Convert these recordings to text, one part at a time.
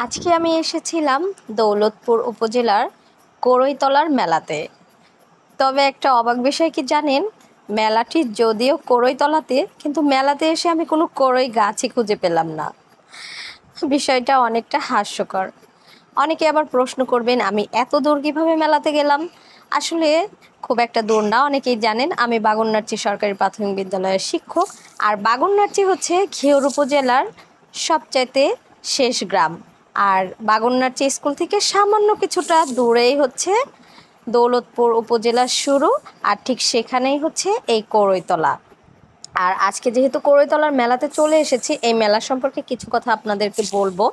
আজকে আমি এসেছিলাম দৌলতপুর উপজেলার কড়ইতলার মেলাতে। তবে একটা অবাক বিষয় কি জানেন, মেলাটি যদিও কড়ইতলাতে, কিন্তু মেলাতে এসে আমি কোনো কড়ই গাছই খুঁজে পেলাম না। বিষয়টা অনেকটা হাস্যকর। অনেকে আবার প্রশ্ন করবেন আমি এত দূর কীভাবে মেলাতে গেলাম। আসলে খুব একটা দূর না, অনেকেই জানেন আমি বাগুননার্চি সরকারি প্রাথমিক বিদ্যালয়ের শিক্ষক। আর বাগুননার্চি হচ্ছে ঘিওর উপজেলার সবচাইতে শেষ গ্রাম। আর বাগুননার্চি স্কুল থেকে সামান্য কিছুটা দূরেই হচ্ছে দৌলতপুর উপজেলার শুরু, আর ঠিক সেখানেই হচ্ছে এই কড়ইতলা। আর আজকে যেহেতু কড়ইতলার মেলাতে চলে এসেছি, এই মেলা সম্পর্কে কিছু কথা আপনাদেরকে বলবো।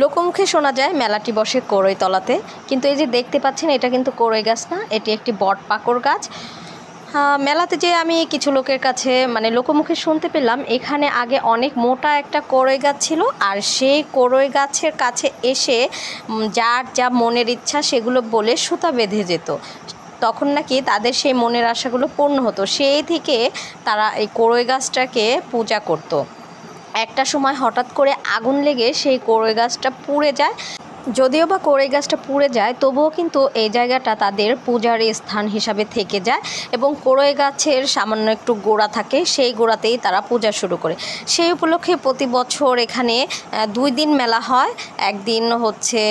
লোকমুখে শোনা যায় মেলাটি বসে কড়ইতলাতে, কিন্তু এই যে দেখতে পাচ্ছেন এটা কিন্তু কড়ই গাছ না, এটি একটি বট পাকড় গাছ। মেলাতে যে আমি কিছু লোকের কাছে লোকমুখে শুনতে পেলাম এখানে আগে অনেক মোটা একটা কড়ই গাছ ছিল, আর সেই কড়ই গাছের কাছে এসে যার যা মনের ইচ্ছা সেগুলো বলে সুতা বেঁধে যেত। তখন নাকি তাদের সেই মনের আশাগুলো পূর্ণ হতো। সেই থেকে তারা এই কড়ই গাছটাকে পূজা করত। একটা সময় হঠাৎ করে আগুন লেগে সেই কড়ই গাছটা পুড়ে যায়। যদিও বা কড়ই গাছটা পুড়ে যায়, তবুও কিন্তু এই জায়গাটা তাদের পূজার স্থান হিসাবে থেকে যায়, এবং কড়ই গাছের সামান্য একটু গোড়া থাকে, সেই গোড়াতেই তারা পূজা শুরু করে। সেই উপলক্ষে প্রতি বছর এখানে 2 দিন মেলা হয়। একদিন হচ্ছে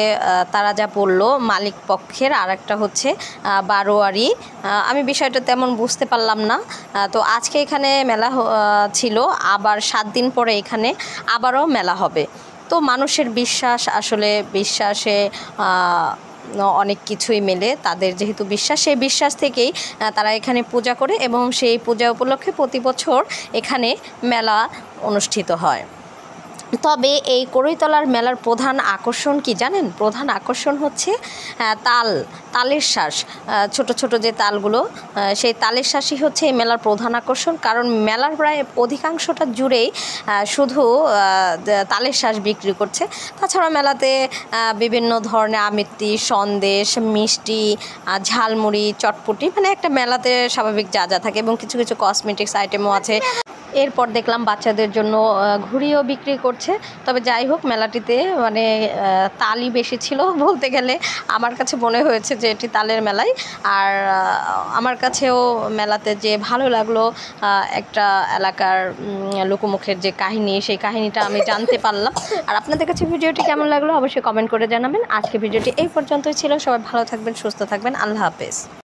তারা যা বলল মালিক পক্ষের, আর একটা হচ্ছে বারোয়ারি। আমি বিষয়টা তেমন বুঝতে পারলাম না। তো আজকে এখানে মেলা ছিল, আবার 7 দিন পরে এখানে আবারও মেলা হবে। তো মানুষের বিশ্বাস, আসলে বিশ্বাসে অনেক কিছুই মেলে। তাদের যেহেতু বিশ্বাস, সেই বিশ্বাস থেকেই তারা এখানে পূজা করে, এবং সেই পূজা উপলক্ষে প্রতি বছর এখানে মেলা অনুষ্ঠিত হয়। তবে এই কড়ইতলার মেলার প্রধান আকর্ষণ কি জানেন? প্রধান আকর্ষণ হচ্ছে তালের শ্বাস। ছোট ছোট যে তালগুলো, সেই তালের শ্বাসই হচ্ছে এই মেলার প্রধান আকর্ষণ। কারণ মেলার প্রায় অধিকাংশটা জুড়েই শুধু তালের শ্বাস বিক্রি করছে। তাছাড়া মেলাতে বিভিন্ন ধরনের আমিত্তি, সন্দেশ, মিষ্টি, ঝালমুড়ি, চটপটি, একটা মেলাতে স্বাভাবিক যা যা থাকে, এবং কিছু কিছু কসমেটিক্স আইটেমও আছে। এরপর দেখলাম বাচ্চাদের জন্য ঘুড়িও বিক্রি করছে। তবে যাই হোক, মেলাটিতে তালই বেশি ছিল বলতে গেলে। আমার কাছে মনে হয়েছে যে এটি তালের মেলাই। আর আমার কাছেও মেলাতে যে ভালো লাগলো, একটা এলাকার লোকমুখের যে কাহিনী, সেই কাহিনীটা আমি জানতে পারলাম। আর আপনাদের কাছে ভিডিওটি কেমন লাগলো অবশ্যই কমেন্ট করে জানাবেন। আজকে ভিডিওটি এই পর্যন্তই ছিল। সবাই ভালো থাকবেন, সুস্থ থাকবেন। আল্লাহ হাফেজ।